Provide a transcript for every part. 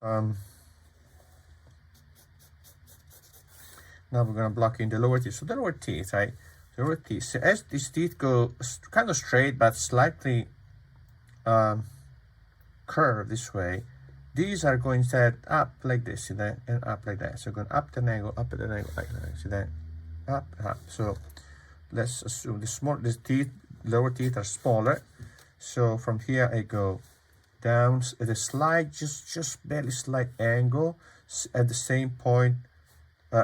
Now we're going to block in the lower teeth. So the lower teeth, right? The lower teeth. So as these teeth go kind of straight but slightly curved this way, these are going to head up like this, see that? And up like that. So going up at an angle, like that. See that? Up, up. So let's assume the teeth, lower teeth are smaller. So from here I go down at a slight, just barely slight angle at the same point,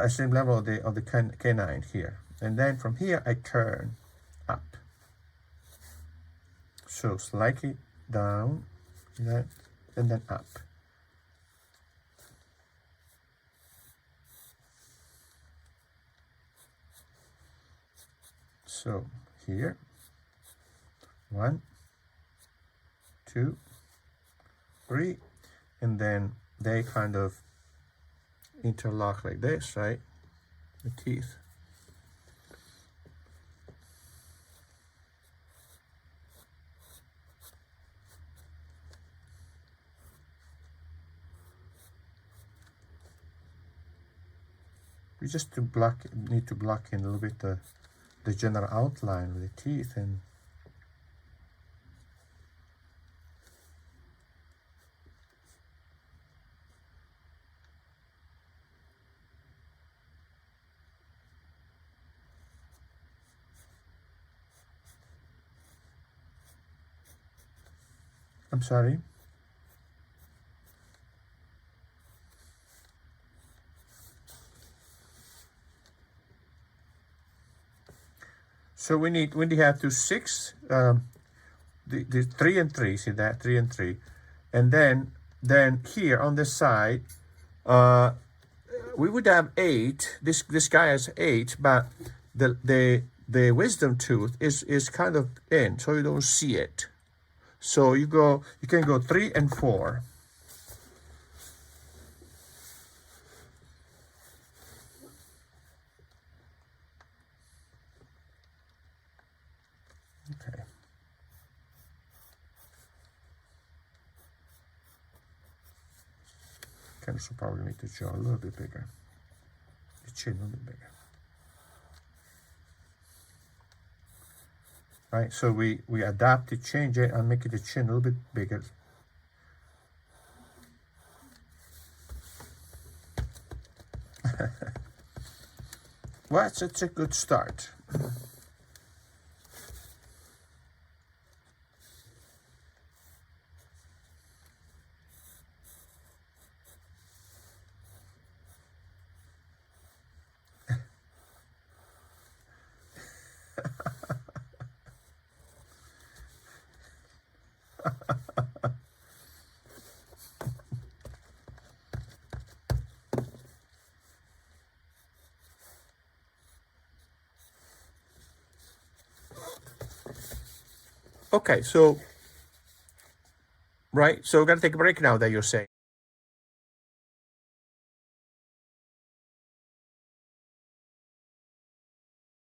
same level of the canine here, and then from here I turn up. So slightly down, and then up. So here, 1, 2, 3, and then they kind of interlock like this, right? The teeth. We just need to block in a little bit the general outline of the teeth, and I'm sorry. So we have to 6, the 3 and 3, see that, 3 and 3, and then here on this side, we would have 8. This guy has 8, but the wisdom tooth is kind of in, so you don't see it. So you can go 3 and 4. Okay. Can also probably make the jaw a little bit bigger, the chin a little bit bigger. Right, so we adapt it, change it, and make it the chin a little bit bigger. Well, it's a good start. Okay, so, right, so we're going to take a break now that you're saying.